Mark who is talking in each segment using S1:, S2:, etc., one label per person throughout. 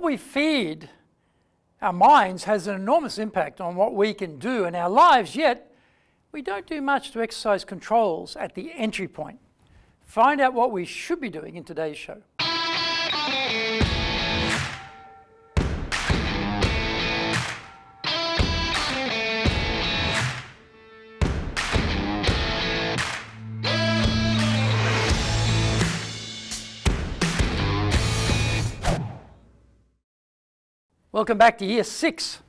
S1: we feed our minds has an enormous impact on what we can do in our lives, yet we don't do much to exercise controls at the entry point. Find out what we should be doing in today's show. Welcome back to Year 6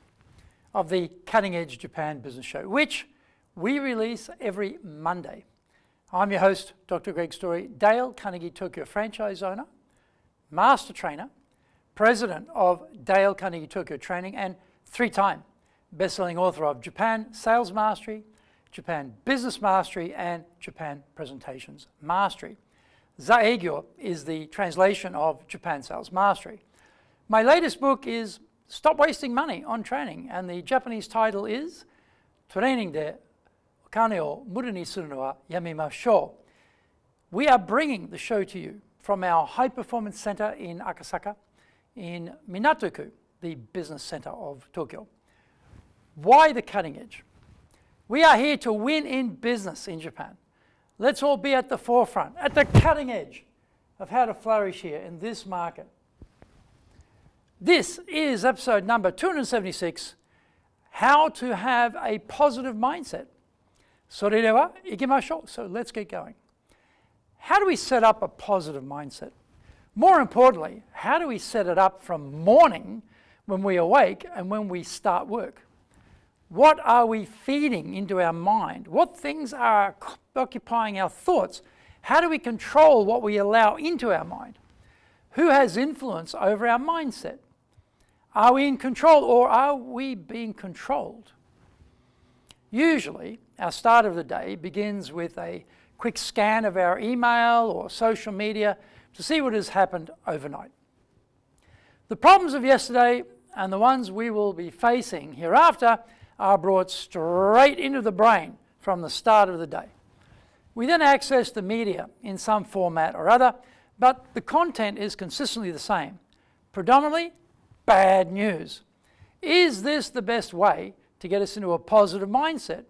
S1: of the Cutting Edge Japan Business Show, which we release every Monday. I'm your host, Dr. Greg Story, Dale Carnegie Tokyo franchise owner, master trainer, president of Dale Carnegie Tokyo Training, and 3-time best-selling author of Japan Sales Mastery, Japan Business Mastery, and Japan Presentations Mastery. Zaegyo is the translation of Japan Sales Mastery. My latest book is Stop Wasting Money on Training, and the Japanese title is Training de Okane o Muru ni suru no wa yamemashou. We are bringing the show to you from our High Performance Center in Akasaka, in Minato-ku, the business center of Tokyo. Why the cutting edge? We are here to win in business in Japan. Let's all be at the forefront, at the cutting edge of how to flourish here in this market. This is episode number 276, How to Have a Positive Mindset. それでは行きましょう. So let's get going. How do we set up a positive mindset? More importantly, how do we set it up from morning when we awake and when we start work? What are we feeding into our mind? What things are occupying our thoughts? How do we control what we allow into our mind? Who has influence over our mindset? Are we in control or are we being controlled? Usually, our start of the day begins with a quick scan of our email or social media to see what has happened overnight. The problems of yesterday and the ones we will be facing hereafter are brought straight into the brain from the start of the day. We then access the media in some format or other, but the content is consistently the same, predominantly bad news. Is this the best way to get us into a positive mindset?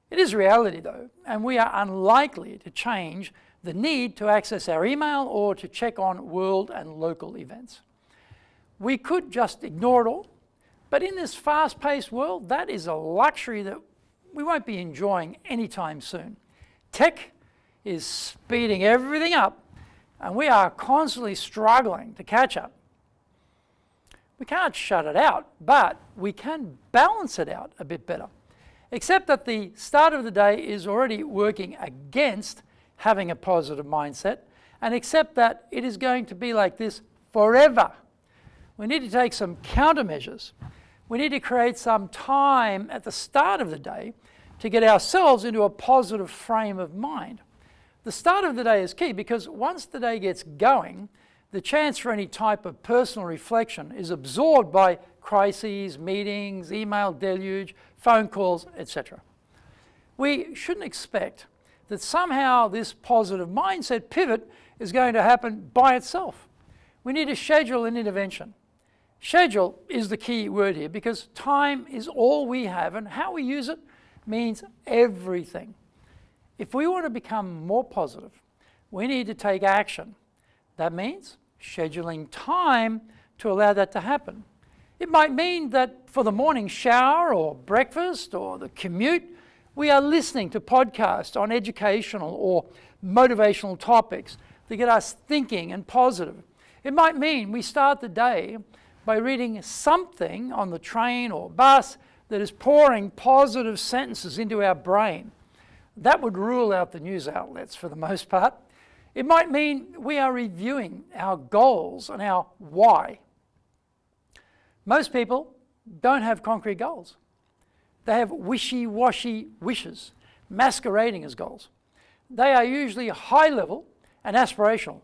S1: It is reality though, and we are unlikely to change the need to access our email or to check on world and local events. We could just ignore it all, but in this fast-paced world, that is a luxury that we won't be enjoying anytime soon. Tech is speeding everything up, and we are constantly struggling to catch up. We can't shut it out, but we can balance it out a bit better. Except that the start of the day is already working against having a positive mindset, and except that it is going to be like this forever. We need to take some countermeasures. We need to create some time at the start of the day to get ourselves into a positive frame of mind. The start of the day is key because once the day gets going, the chance for any type of personal reflection is absorbed by crises, meetings, email deluge, phone calls, etc. We shouldn't expect that somehow this positive mindset pivot is going to happen by itself. We need to schedule an intervention. Schedule is the key word here because time is all we have and how we use it means everything. If we want to become more positive, we need to take action. That means scheduling time to allow that to happen. It might mean that for the morning shower or breakfast or the commute, we are listening to podcasts on educational or motivational topics to get us thinking and positive. It might mean we start the day by reading something on the train or bus that is pouring positive sentences into our brain. That would rule out the news outlets for the most part. It might mean we are reviewing our goals and our why. Most people don't have concrete goals. They have wishy-washy wishes, masquerading as goals. They are usually high level and aspirational.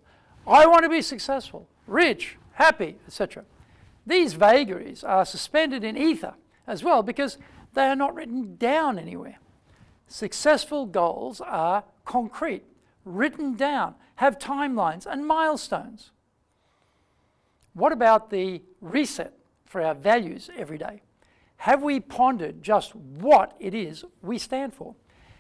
S1: I want to be successful, rich, happy, etc. These vagaries are suspended in ether as well because they are not written down anywhere. Successful goals are concrete, written down, have timelines and milestones. What about the reset for our values every day? Have we pondered just what it is we stand for?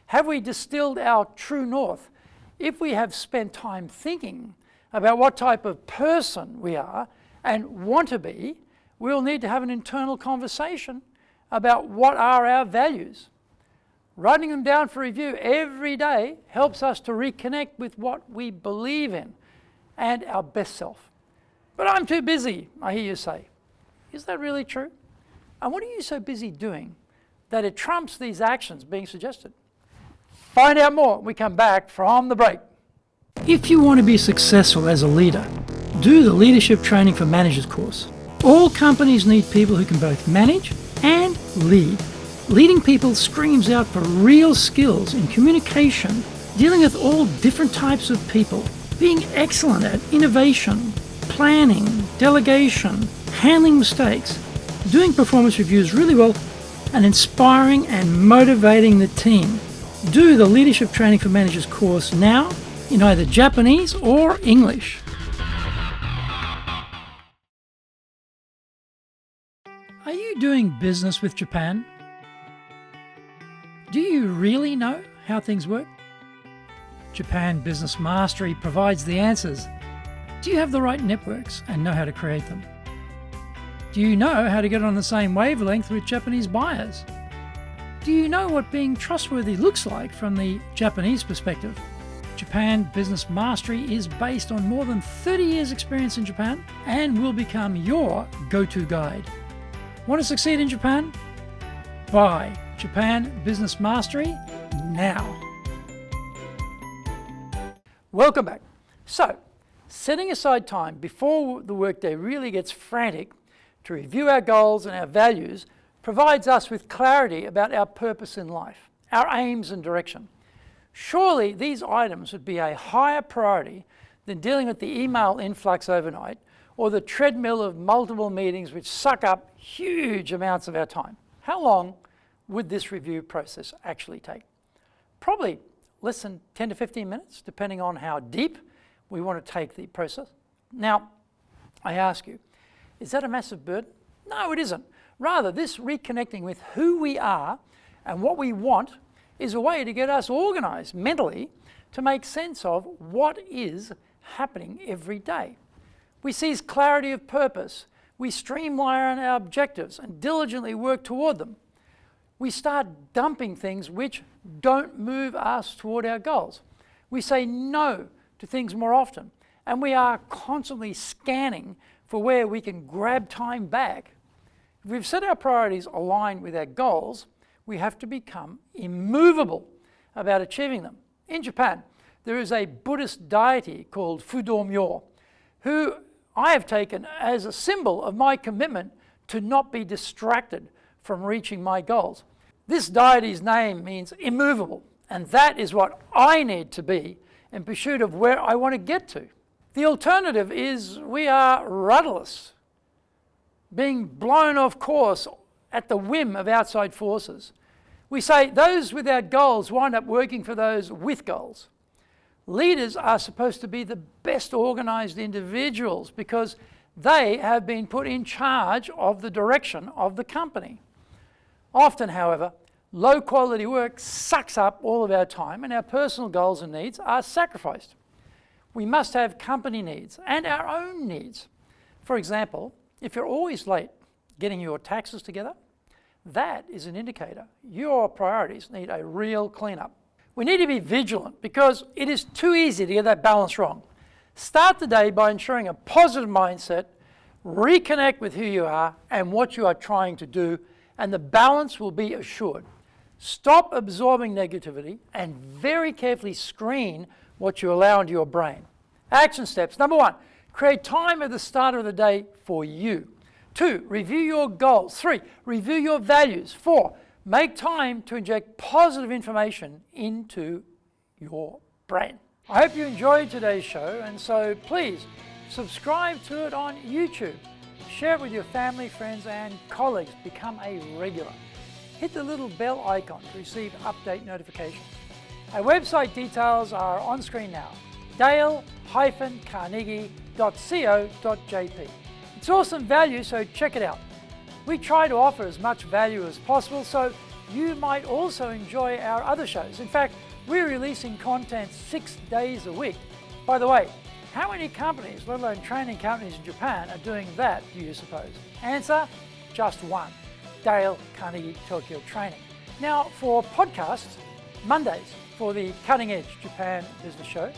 S1: Have we distilled our true north? If we have spent time thinking about what type of person we are and want to be, we'll need to have an internal conversation about what are our values. Writing them down for review every day helps us to reconnect with what we believe in and our best self. But I'm too busy, I hear you say. Is that really true? And what are you so busy doing that it trumps these actions being suggested? Find out more when we come back from the break. If you want to be successful as a leader, do the Leadership Training for Managers course. All companies need people who can both manage and lead. Leading people screams out for real skills in communication, dealing with all different types of people, being excellent at innovation, planning, delegation, handling mistakes, doing performance reviews really well, and inspiring and motivating the team. Do the Leadership Training for Managers course now in either Japanese or English. Are you doing business with Japan? Do you really know how things work? Japan Business Mastery provides the answers. Do you have the right networks and know how to create them? Do you know how to get on the same wavelength with Japanese buyers? Do you know what being trustworthy looks like from the Japanese perspective? Japan Business Mastery is based on more than 30 years' experience in Japan and will become your go-to guide. Want to succeed in Japan? Buy Japan Business Mastery now. Welcome back. So, setting aside time before the workday really gets frantic to review our goals and our values provides us with clarity about our purpose in life, our aims and direction. Surely these items would be a higher priority than dealing with the email influx overnight or the treadmill of multiple meetings which suck up huge amounts of our time. How long would this review process actually take? Probably less than 10 to 15 minutes, depending on how deep we want to take the process. Now, I ask you, is that a massive burden? No, it isn't. Rather, this reconnecting with who we are and what we want is a way to get us organized mentally to make sense of what is happening every day. We seize clarity of purpose. We streamline our objectives and diligently work toward them. We start dumping things which don't move us toward our goals. We say no to things more often, and we are constantly scanning for where we can grab time back. If we've set our priorities aligned with our goals, we have to become immovable about achieving them. In Japan, there is a Buddhist deity called Fudomyo, who I have taken as a symbol of my commitment to not be distracted from reaching my goals. This deity's name means immovable, and that is what I need to be in pursuit of where I want to get to. The alternative is we are rudderless, being blown off course at the whim of outside forces. We say those without goals wind up working for those with goals. Leaders are supposed to be the best organized individuals because they have been put in charge of the direction of the company. Often, however, low quality work sucks up all of our time and our personal goals and needs are sacrificed. We must have company needs and our own needs. For example, if you're always late getting your taxes together, that is an indicator your priorities need a real cleanup. We need to be vigilant because it is too easy to get that balance wrong. Start the day by ensuring a positive mindset, reconnect with who you are and what you are trying to do, and the balance will be assured. Stop absorbing negativity and very carefully screen what you allow into your brain. Action steps. Number 1, create time at the start of the day for you. 2, review your goals. 3, review your values. 4, make time to inject positive information into your brain. I hope you enjoyed today's show, and so please subscribe to it on YouTube. Share it with your family, friends, and colleagues. Become a regular. Hit the little bell icon to receive update notifications. Our website details are on screen now, dale-carnegie.co.jp. It's awesome value, so check it out. We try to offer as much value as possible, so you might also enjoy our other shows. In fact, we're releasing content 6 days a week. By the way, how many companies, let alone training companies in Japan, are doing that, do you suppose? Answer, just one, Dale Carnegie Tokyo Training. Now, for podcasts, Mondays for the Cutting Edge Japan Business Show,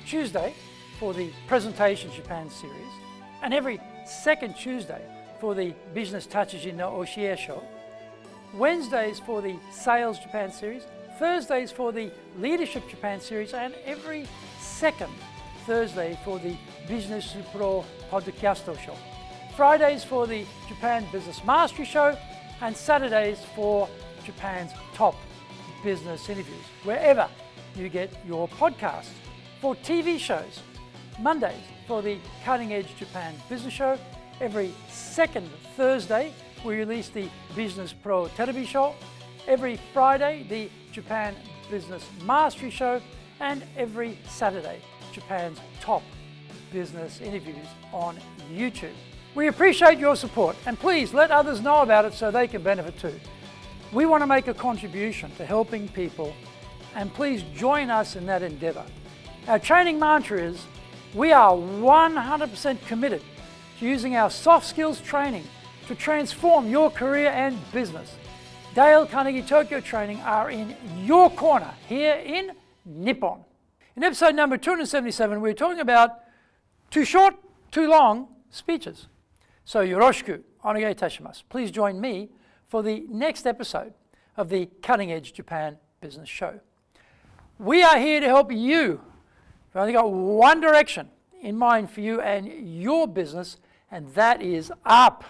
S1: Tuesday for the Presentations Japan series, and every second Tuesday for the Business Tatsujin no Oshie Show, Wednesdays for the Sales Japan series, Thursdays for the Leadership Japan series, and every second Thursday for the Business Pro Podcast Show. Fridays for the Japan Business Mastery Show, and Saturdays for Japan's top business interviews, wherever you get your podcasts. For TV shows, Mondays for the Cutting Edge Japan Business Show, every second Thursday we release the Business Pro Television Show, every Friday the Japan Business Mastery Show, and every Saturday Japan's top business interviews on YouTube. We appreciate your support, and please let others know about it so they can benefit too. We want to make a contribution to helping people, and please join us in that endeavor. Our training mantra is, we are 100% committed to using our soft skills training to transform your career and business. Dale Carnegie Tokyo Training are in your corner here in Nippon. In episode number 277, we're talking about too short, too long speeches. So yoroshiku onegai itashimasu. Please join me for the next episode of the Cutting Edge Japan Business Show. We are here to help you. We've only got one direction in mind for you and your business, and that is up.